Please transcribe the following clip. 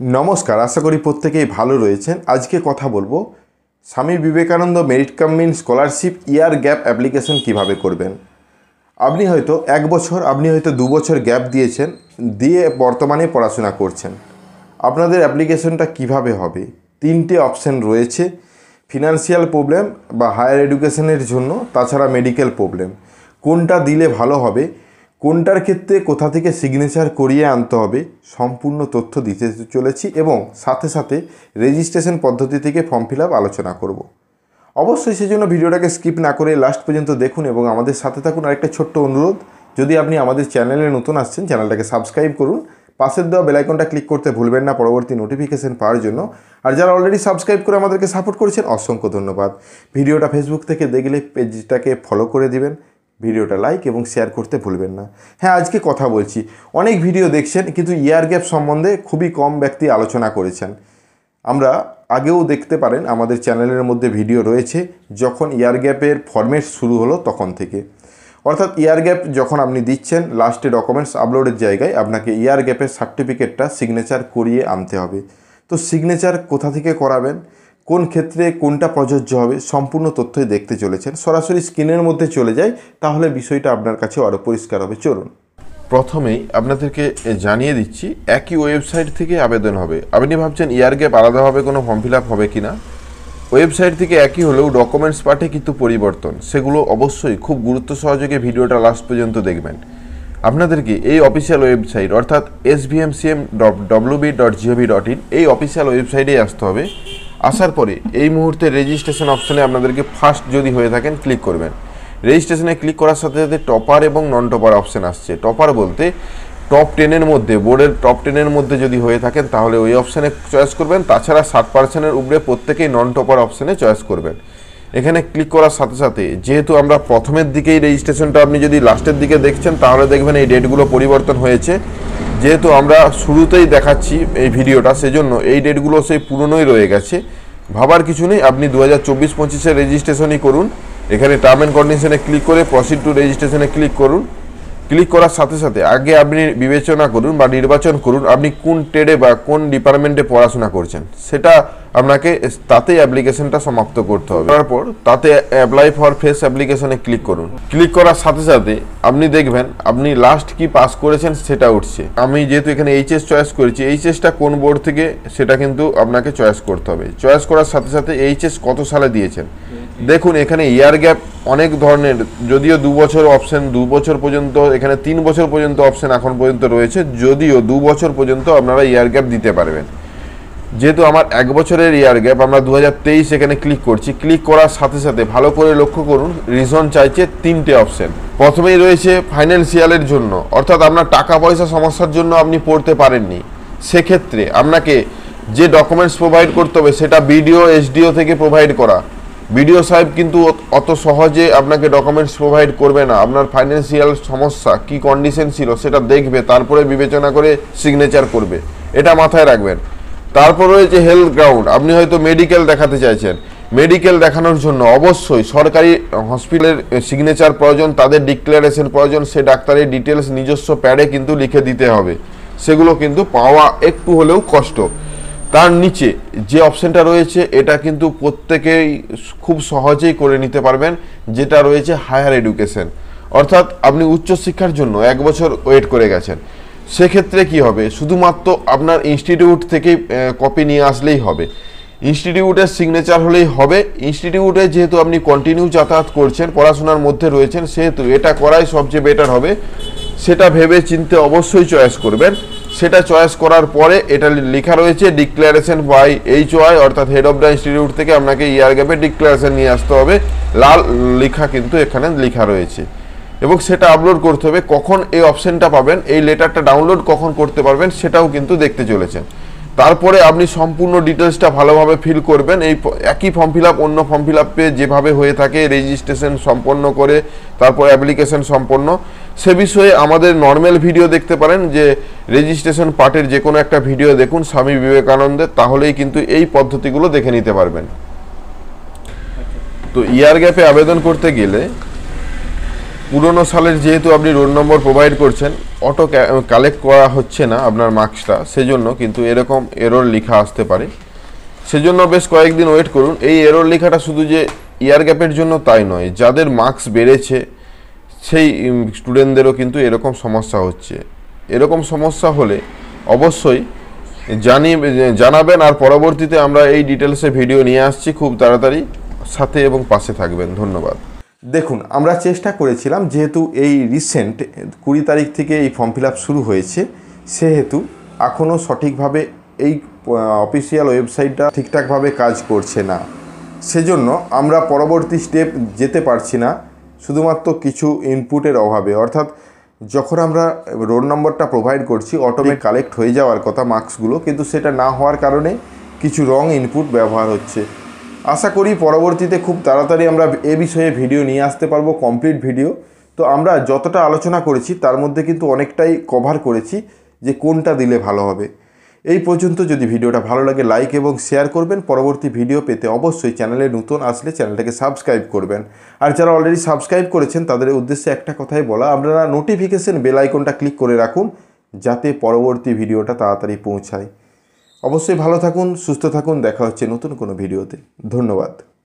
नमस्कार, आशा करी प्रत्येकेई भालो रयेछेन। आज के कथा बोलबो Swami Vivekananda merit cum means scholarship year gap application किभाबे करबेन। आपनी हयतो एक बछर आपनी हयतो दो बछर गैप दिएछेन, दिए बर्तमाने पढ़ाशोना करछेन। आपनादेर एप्लीकेशनटा किभाबे होबे? तीनटे अपशन रयेछे, फिनान्शियल प्रॉब्लेम बा हायर एडुकेशनेर जोन्नो, ताछाड़ा मेडिकल प्रॉब्लेम। कोनटा दिले भालो होबे, कोनटार क्षेत्रे कोथा थेके सिगनेचार करिए आनते होबे, सम्पूर्ण तथ्य दिते चलेछि एबं साथे साथे रेजिस्ट्रेशन पद्धति थेके फर्म फिल आप आलोचना करब। अवश्यई सेजोन्नो भिडियोटाके स्किप ना करे लास्ट पर्यन्त देखुन एबं आमादेर साथे थाकुन। आरेकटा छोट्ट अनुरोध, यदि आपनि आमादेर चैनेले नतुन आसछेन चैनेलटाके साबस्क्राइब करुन, पाशेर देওয়া बेल आइकनटा क्लिक करते भुलबेन ना परवर्ती नोटिफिकेशन पाওয়ার জন্য। আর যারা অলরেডি সাবস্ক্রাইব করে আমাদেরকে সাপোর্ট করেছেন অসংখ্য ধন্যবাদ। ভিডিওটা ফেসবুক থেকে দেখলে পেজটাকে ফলো করে দিবেন, ভিডিওটা লাইক এবং শেয়ার করতে ভুলবেন না। হ্যাঁ, আজকে কথা বলছি, অনেক ভিডিও দেখছেন কিন্তু ইয়ার গ্যাপ সম্বন্ধে খুবই কম ব্যক্তি আলোচনা করেছেন। আমরা আগেও দেখতে পারেন আমাদের চ্যানেলের মধ্যে ভিডিও রয়েছে যখন ইয়ার গ্যাপের ফরম্যাট শুরু হলো তখন থেকে। অর্থাৎ ইয়ার গ্যাপ যখন আপনি দিচ্ছেন লাস্টে ডকুমেন্টস আপলোডের জায়গায় আপনাকে ইয়ার গ্যাপের সার্টিফিকেটটা সিগনেচার করিয়ে আনতে হবে। তো সিগনেচার কোথা থেকে করাবেন, কোন ক্ষেত্রে কোনটা প্রযোজ্য হবে, সম্পূর্ণ তথ্যই দেখতে চলেছেন। সরাসরি স্ক্রিনের মধ্যে চলে যাই, তাহলে বিষয়টা আপনার কাছে আরও পরিষ্কার হবে। চলুন, প্রথমেই আপনাদেরকে জানিয়ে দিচ্ছি একই ওয়েবসাইট থেকে আবেদন হবে। আপনি ভাবছেন ইয়ার গ্যাপ আলাদাভাবে কোনো ফর্ম ফিল আপ হবে কিনা। ওয়েবসাইট থেকে একই হলেও ডকুমেন্টস পার্টে কিন্তু পরিবর্তন, সেগুলো অবশ্যই খুব গুরুত্ব সহযোগে ভিডিওটা লাস্ট পর্যন্ত দেখবেন। আপনাদেরকে এই অফিসিয়াল ওয়েবসাইট অর্থাৎ svmcm.wb.gov.in এই অফিসিয়াল ওয়েবসাইটেই আসতে হবে। আসার পরে এই মুহূর্তে রেজিস্ট্রেশন অপশানে আপনাদেরকে ফার্স্ট যদি হয়ে থাকেন ক্লিক করবেন। রেজিস্ট্রেশনে ক্লিক করার সাথে সাথে টপার এবং নন টপার অপশান আসছে। টপার বলতে টপ 10-এর মধ্যে, বোর্ডের টপ 10-এর মধ্যে যদি হয়ে থাকেন তাহলে ওই অপশানে চয়েস করবেন। তাছাড়া 60%-এর উপরে প্রত্যেকেই নন টপার অপশানে চয়েস করবেন। এখানে ক্লিক করার সাথে সাথে যেহেতু আমরা প্রথমের দিকেই রেজিস্ট্রেশনটা, আপনি যদি লাস্টের দিকে দেখছেন তাহলে দেখবেন এই ডেটগুলো পরিবর্তন হয়েছে। যেহেতু আমরা শুরুতেই দেখাচ্ছি এই ভিডিওটা, সেজন্য এই ডেটগুলো সেই পুরনোই রয়ে গেছে। ভাবার কিছু নেই, আপনি 2024-25-এর রেজিস্ট্রেশনই করুন। এখানে টার্ম অ্যান্ড কন্ডিশনে ক্লিক করে প্রসিড টু রেজিস্ট্রেশনে ক্লিক করুন। ক্লিক করার সাথে সাথে আগে আপনি বিবেচনা করুন বা নির্বাচন করুন আপনি কোন ট্রেডে বা কোন ডিপার্টমেন্টে পড়াশোনা করছেন, সেটা আপনাকে তাতেই অ্যাপ্লিকেশনটা সমাপ্ত করতে হবে। তারপর তাতে অ্যাপ্লাই ফর ফ্রেশ অ্যাপ্লিকেশনে ক্লিক করুন। ক্লিক করার সাথে সাথে আপনি দেখবেন আপনি লাস্ট কি পাস করেছেন সেটা উঠছে। আমি যেহেতু এখানে এইচএস চয়েস করেছি, এইচএসটা কোন বোর্ড থেকে সেটা কিন্তু আপনাকে চয়েস করতে হবে। চয়েস করার সাথে সাথে এইচএস কত সালে দিয়েছেন দেখুন। এখানে ইয়ার গ্যাপ অনেক ধরনের, যদিও 2 বছর অপশন, 2 বছর পর্যন্ত, এখানে 3 বছর পর্যন্ত অপশন এখন পর্যন্ত রয়েছে, যদিও 2 বছর পর্যন্ত আপনারা ইয়ার গ্যাপ দিতে পারবেন। যেহেতু আমার 1 বছরের ইয়ার গ্যাপ, আমরা 2023 এখানে ক্লিক করছি। ক্লিক করার সাথে সাথে ভালো করে লক্ষ্য করুন, রিজন চাইছে 3টে অপশন। প্রথমেই রয়েছে ফাইন্যান্সিয়ালের জন্য, অর্থাৎ আপনার টাকা পয়সা সমস্যার জন্য আপনি পড়তে পারেননি, সেক্ষেত্রে আপনাকে যে ডকুমেন্টস প্রোভাইড করতে হবে সেটা বিডিও এসডিও থেকে প্রোভাইড করা। বিডিও সাহেব কিন্তু অত সহজে আপনাকে ডকুমেন্টস প্রোভাইড করবে না। আপনার ফাইন্যান্সিয়াল সমস্যা কি কন্ডিশন ছিল সেটা দেখবে, তারপরে বিবেচনা করে সিগনেচার করবে, এটা মাথায় রাখবেন। তারপর রয়েছে হেলথ গ্রাউন্ড, আপনি হয়তো মেডিকেল দেখাতে চাইছেন, মেডিকেল দেখানোর জন্য অবশ্যই সরকারি হসপিটালের সিগনেচার প্রয়োজন, তাদের ডিক্লারেশন প্রয়োজন, সে ডাক্তারের ডিটেলস নিজস্ব প্যাডে কিন্তু লিখে দিতে হবে, সেগুলো কিন্তু পাওয়া একটু হলেও কষ্ট। তার নিচে যে অপশনটা রয়েছে এটা কিন্তু প্রত্যেকেই খুব সহজেই করে নিতে পারবেন, যেটা রয়েছে হায়ার এডুকেশন, অর্থাৎ আপনি উচ্চশিক্ষার জন্য 1 বছর ওয়েট করে গেছেন। সেক্ষেত্রে কি হবে, শুধুমাত্র আপনার ইনস্টিটিউট থেকে কপি নিয়ে আসলেই হবে, ইনস্টিটিউটের সিগনেচার হলেই হবে। ইনস্টিটিউটে যেহেতু আপনি কন্টিনিউ যাতায়াত করছেন, পড়াশোনার মধ্যে রয়েছেন, সেহেতু এটা করাই সবচেয়ে বেটার হবে। সেটা ভেবে চিন্তে অবশ্যই চয়েস করবেন। সেটা চয়েস করার পরে এটা লেখা রয়েছে ডিক্লারেশন বাই HOI, অর্থাৎ হেড অফ দ্য ইনস্টিটিউট থেকে আপনাকে ইয়ার গ্যাপে ডিক্লারেশন নিয়ে আসতে হবে। লাল লেখা কিন্তু এখানে লেখা রয়েছে এবং সেটা আপলোড করতে হবে। কখন এই অপশনটা পাবেন, এই লেটারটা ডাউনলোড কখন করতে পারবেন সেটাও কিন্তু দেখতে চলেছেন। তারপরে আপনি সম্পূর্ণ ডিটেলসটা ভালোভাবে ফিল করবেন। এই একই ফর্ম ফিল আপ অন্য ফর্ম ফিল আপে যেভাবে হয়ে থাকে, রেজিস্ট্রেশন সম্পন্ন করে তারপর অ্যাপ্লিকেশন সম্পন্ন, সে বিষয়ে আমাদের নর্মাল ভিডিও দেখতে পারেন, যে রেজিস্ট্রেশন পার্টের যে কোনো একটা ভিডিও দেখুন স্বামী বিবেকানন্দের, তাহলেই কিন্তু এই পদ্ধতিগুলো দেখে নিতে পারবেন। তো ইয়ার গ্যাপে আবেদন করতে গেলে পুরনো সালের যেহেতু আপনি রোল নম্বর প্রোভাইড করছেন, অটো কালেক্ট করা হচ্ছে না আপনার মার্কসটা, সেজন্য কিন্তু এরকম এরর লেখা আসতে পারে। সেজন্য বেশ কয়েকদিন ওয়েট করুন। এই এরর লেখাটা শুধু যে ইয়ার গ্যাপের জন্য তাই নয়, যাদের মার্কস বেড়েছে সেই স্টুডেন্টদেরও কিন্তু এরকম সমস্যা হচ্ছে। এরকম সমস্যা হলে অবশ্যই জানাবেন, আর পরবর্তীতে আমরা এই ডিটেলসে ভিডিও নিয়ে আসছি খুব তাড়াতাড়ি। সাথে এবং পাশে থাকবেন। ধন্যবাদ। দেখুন, আমরা চেষ্টা করেছিলাম, যেহেতু এই রিসেন্ট 20 তারিখ থেকে এই ফর্ম ফিল আপ শুরু হয়েছে, সেহেতু এখনও সঠিকভাবে এই অফিসিয়াল ওয়েবসাইটটা ঠিকঠাকভাবে কাজ করছে না। সেজন্য আমরা পরবর্তী স্টেপ যেতে পারছি না, শুধুমাত্র কিছু ইনপুটের অভাবে। অর্থাৎ যখন আমরা রোল নম্বরটা প্রোভাইড করছি, অটোমেটিক কালেক্ট হয়ে যাওয়ার কথা মার্কসগুলো, কিন্তু সেটা না হওয়ার কারণে কিছু রং ইনপুট ব্যবহার হচ্ছে। আশা করি পরবর্তীতে খুব তাড়াতাড়ি আমরা এ বিষয়ে ভিডিও নিয়ে আসতে পারবো, কমপ্লিট ভিডিও। তো আমরা যতটা আলোচনা করেছি তার মধ্যে কিন্তু অনেকটাই কভার করেছি যে কোনটা দিলে ভালো হবে। এই পর্যন্ত। যদি ভিডিওটা ভালো লাগে লাইক এবং শেয়ার করবেন। পরবর্তী ভিডিও পেতে অবশ্যই চ্যানেলে নতুন আসলে চ্যানেলটাকে সাবস্ক্রাইব করবেন। আর যারা অলরেডি সাবস্ক্রাইব করেছেন তাদের উদ্দেশ্যে একটা কথাই বলা, আপনারা নোটিফিকেশন বেল আইকনটা ক্লিক করে রাখুন, যাতে পরবর্তী ভিডিওটা তাড়াতাড়ি পৌঁছায়। অবশ্যই ভালো থাকুন, সুস্থ থাকুন। দেখা হচ্ছে নতুন কোনো ভিডিওতে। ধন্যবাদ।